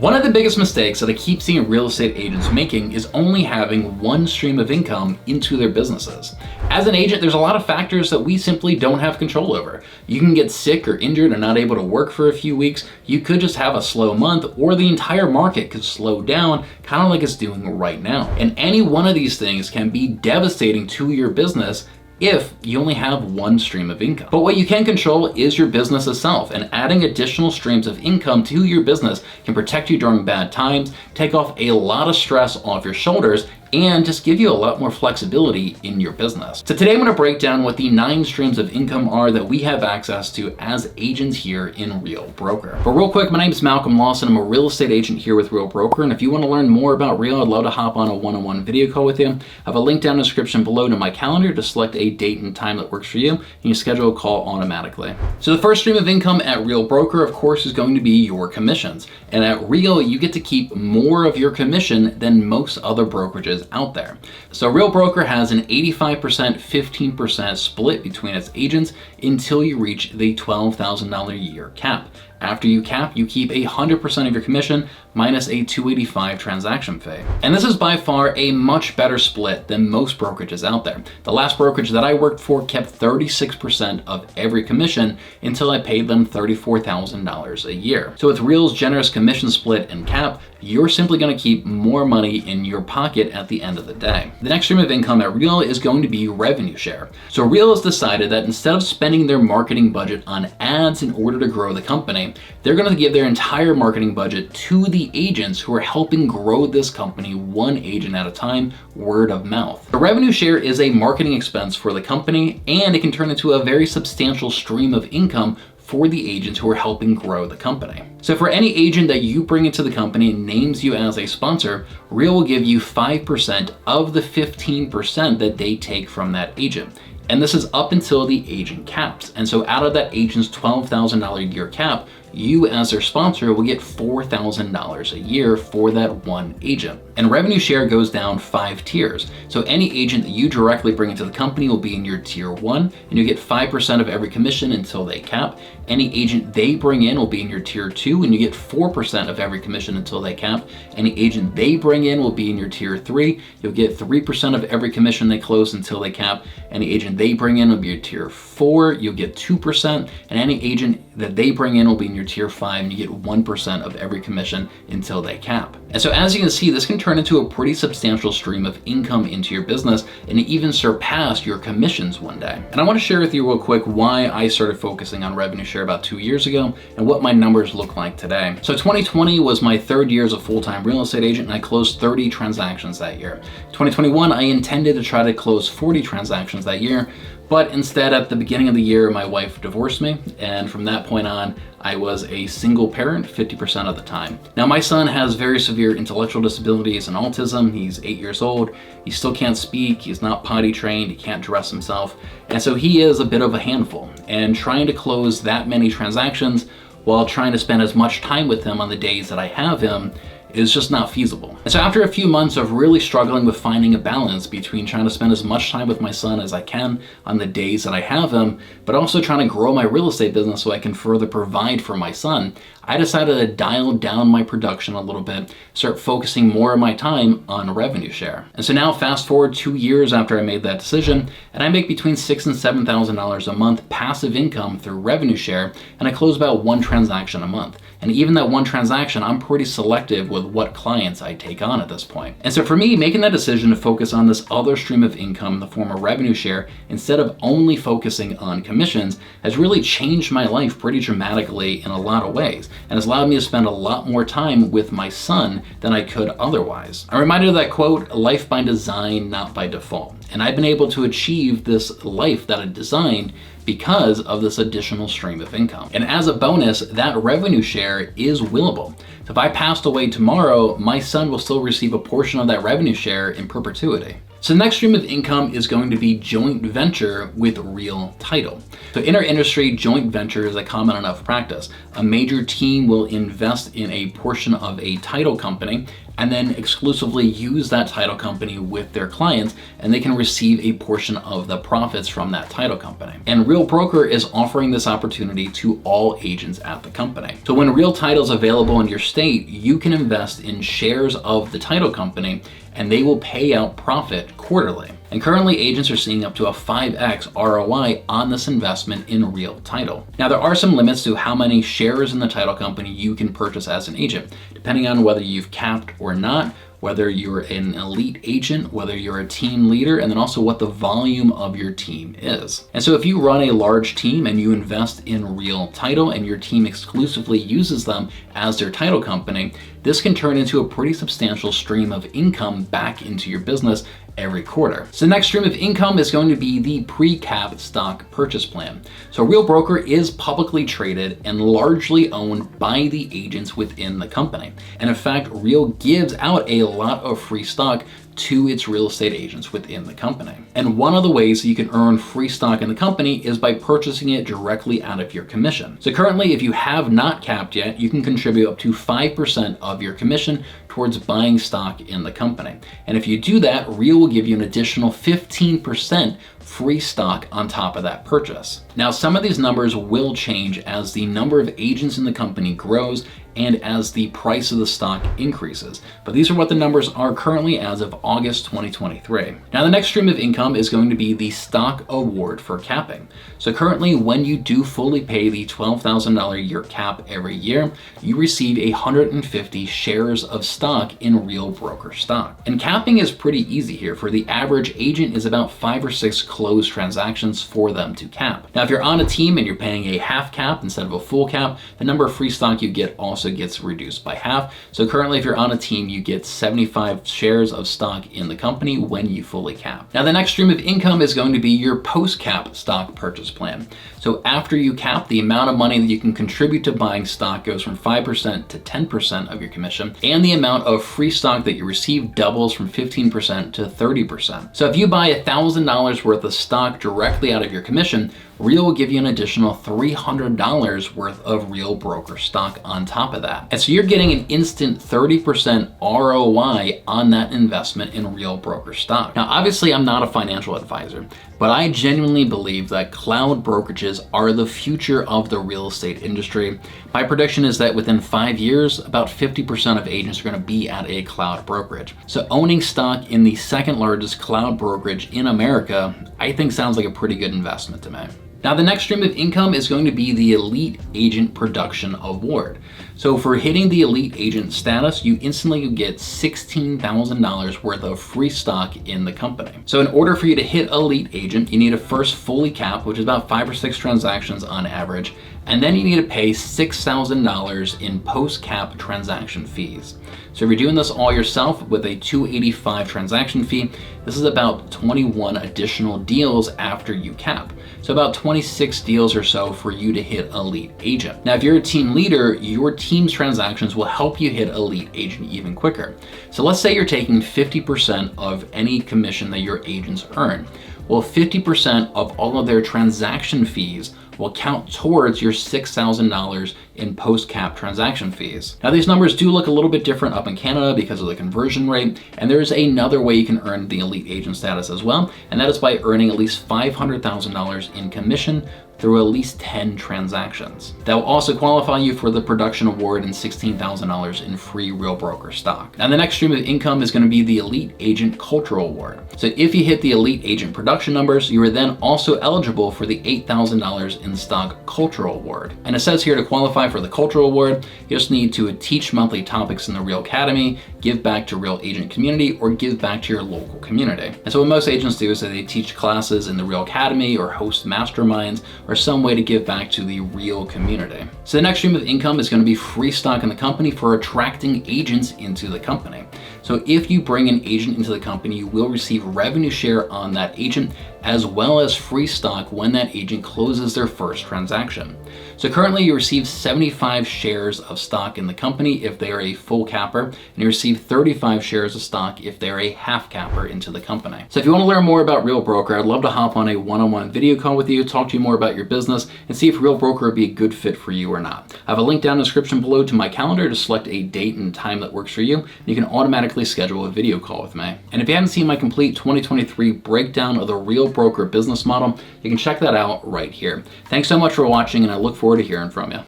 One of the biggest mistakes that I keep seeing real estate agents making is only having one stream of income into their businesses. As an agent, there's a lot of factors that we simply don't have control over. You can get sick or injured and not able to work for a few weeks. You could just have a slow month, or the entire market could slow down, kind of like it's doing right now. And any one of these things can be devastating to your business if you only have one stream of income. But what you can control is your business itself, and adding additional streams of income to your business can protect you during bad times, take off a lot of stress off your shoulders, and just give you a lot more flexibility in your business. So today I'm going to break down what the 9 streams of income are that we have access to as agents here in Real Broker. But real quick, my name is Malcolm Lawson. I'm a real estate agent here with Real Broker, and if you want to learn more about Real, I'd love to hop on a one-on-one video call with you. I have a link down in the description below to my calendar to select a date and time that works for you, and you schedule a call automatically. So the first stream of income at Real Broker, of course, is going to be your commissions. And at Real, you get to keep more of your commission than most other brokerages out there. So Real Broker has an 85%, 15% split between its agents until you reach the $12,000 a year cap. After you cap, you keep 100% of your commission minus a $285 transaction fee. And this is by far a much better split than most brokerages out there. The last brokerage that I worked for kept 36% of every commission until I paid them $34,000 a year. So with Real's generous commission split and cap, you're simply going to keep more money in your pocket at the end of the day. The next stream of income at Real is going to be revenue share. So Real has decided that instead of spending their marketing budget on ads in order to grow the company, they're going to give their entire marketing budget to the agents who are helping grow this company one agent at a time, word of mouth. The revenue share is a marketing expense for the company, and it can turn into a very substantial stream of income for the agents who are helping grow the company. So for any agent that you bring into the company and names you as a sponsor, Real will give you 5% of the 15% that they take from that agent. And this is up until the agent caps. And so out of that agent's $12,000 a year cap, you as their sponsor will get $4,000 a year for that one agent. And revenue share goes down 5 tiers. So any agent that you directly bring into the company will be in your tier 1, and you get 5% of every commission until they cap. Any agent they bring in will be in your tier 2, and you get 4% of every commission until they cap. Any agent they bring in will be in your tier 3. You'll get 3% of every commission they close until they cap. Any agent they bring in will be your tier 4. You'll get 2%, and any agent that they bring in will be in your tier 5, and you get 1% of every commission until they cap. And so as you can see, this can turn into a pretty substantial stream of income into your business and even surpass your commissions one day. And I want to share with you real quick why I started focusing on revenue share about 2 years ago and what my numbers look like today. So 2020 was my 3rd year as a full-time real estate agent, and I closed 30 transactions that year. 2021, I intended to try to close 40 transactions that year, but instead at the beginning of the year, my wife divorced me, and from that point on, I was a single parent 50% of the time. Now my son has very severe intellectual disabilities and autism. He's 8 years old. He still can't speak. He's not potty trained. He can't dress himself. And so he is a bit of a handful. And trying to close that many transactions while trying to spend as much time with him on the days that I have him is just not feasible. And so after a few months of really struggling with finding a balance between trying to spend as much time with my son as I can on the days that I have him, but also trying to grow my real estate business so I can further provide for my son, I decided to dial down my production a little bit, start focusing more of my time on revenue share. And so now fast forward 2 years after I made that decision, and I make between $6,000 and $7,000 a month passive income through revenue share, and I close about 1 transaction a month. And even that 1 transaction, I'm pretty selective with what clients I take on at this point. And so for me, making that decision to focus on this other stream of income in the form of revenue share, instead of only focusing on commissions, has really changed my life pretty dramatically in a lot of ways, and has allowed me to spend a lot more time with my son than I could otherwise. I'm reminded of that quote, "Life by design, not by default." And I've been able to achieve this life that I designed because of this additional stream of income. And as a bonus, that revenue share is willable. So if I passed away tomorrow, my son will still receive a portion of that revenue share in perpetuity. So the next stream of income is going to be joint venture with real title. So in our industry, joint venture is a common enough practice. A major team will invest in a portion of a title company and then exclusively use that title company with their clients, and they can receive a portion of the profits from that title company. And Real Broker is offering this opportunity to all agents at the company. So when Real Title is available in your state, you can invest in shares of the title company and they will pay out profit quarterly. And currently agents are seeing up to a 5x ROI on this investment in Real Title. Now there are some limits to how many shares in the title company you can purchase as an agent, depending on whether you've capped or not, whether you're an elite agent, whether you're a team leader, and then also what the volume of your team is. And so if you run a large team and you invest in Real Title and your team exclusively uses them as their title company, this can turn into a pretty substantial stream of income back into your business every quarter. So the next stream of income is going to be the pre-cap stock purchase plan. So Real Broker is publicly traded and largely owned by the agents within the company. And in fact, Real gives out a lot of free stock to its real estate agents within the company. And one of the ways you can earn free stock in the company is by purchasing it directly out of your commission. So currently, if you have not capped yet, you can contribute up to 5% of your commission towards buying stock in the company. And if you do that, Real will give you an additional 15% free stock on top of that purchase. Now, some of these numbers will change as the number of agents in the company grows and as the price of the stock increases. But these are what the numbers are currently as of August 2023. Now, the next stream of income is going to be the stock award for capping. So currently, when you do fully pay the $12,000 a year cap every year, you receive 150 shares of stock in Real Broker stock. And capping is pretty easy here. For the average agent is about 5 or 6 closed transactions for them to cap. Now, if you're on a team and you're paying a half cap instead of a full cap, the number of free stock you get also gets reduced by half. So currently, if you're on a team, you get 75 shares of stock in the company when you fully cap. Now, the next stream of income is going to be your post-cap stock purchase plan. So after you cap, the amount of money that you can contribute to buying stock goes from 5% to 10% of your commission, and the amount of free stock that you receive doubles from 15% to 30%. So if you buy $1,000 worth of stock directly out of your commission, Real will give you an additional $300 worth of Real Broker stock on top of that. And so you're getting an instant 30% ROI on that investment in Real Broker stock. Now, obviously, I'm not a financial advisor, but I genuinely believe that cloud brokerages are the future of the real estate industry. My prediction is that within 5 years, about 50% of agents are going to be at a cloud brokerage. So owning stock in the second largest cloud brokerage in America, I think sounds like a pretty good investment to me. Now, the next stream of income is going to be the Elite Agent Production Award. So for hitting the Elite Agent status, you instantly get $16,000 worth of free stock in the company. So in order for you to hit Elite Agent, you need to first fully cap, which is about 5 or 6 transactions on average, and then you need to pay $6,000 in post-cap transaction fees. So if you're doing this all yourself with a $285 transaction fee, this is about 21 additional deals after you cap. So about 26 deals or so for you to hit Elite Agent. Now, if you're a team leader, your team's transactions will help you hit Elite Agent even quicker. So let's say you're taking 50% of any commission that your agents earn. Well, 50% of all of their transaction fees will count towards your $6,000 in post-cap transaction fees. Now, these numbers do look a little bit different up in Canada because of the conversion rate, and there's another way you can earn the Elite Agent status as well, and that is by earning at least $500,000 in commission through at least 10 transactions. That will also qualify you for the production award and $16,000 in free Real Broker stock. Now, the next stream of income is going to be the Elite Agent Cultural Award. So if you hit the Elite Agent production numbers, you are then also eligible for the $8,000 in stock Cultural Award. And it says here to qualify for the Cultural Award, you just need to teach monthly topics in the Real Academy, give back to Real Agent community, or give back to your local community. And so what most agents do is that they teach classes in the Real Academy or host masterminds or some way to give back to the Real community. So the next stream of income is going to be free stock in the company for attracting agents into the company. So if you bring an agent into the company, you will receive revenue share on that agent, as well as free stock when that agent closes their first transaction. So currently you receive 75 shares of stock in the company if they are a full capper, and you receive 35 shares of stock if they're a half capper into the company. So if you want to learn more about Real Broker, I'd love to hop on a one-on-one video call with you, talk to you more about your business, and see if Real Broker would be a good fit for you or not. I have a link down in the description below to my calendar to select a date and time that works for you, and you can automatically schedule a video call with me. And if you haven't seen my complete 2023 breakdown of the Real Broker business model, you can check that out right here. Thanks so much for watching, and I look forward to hearing from you.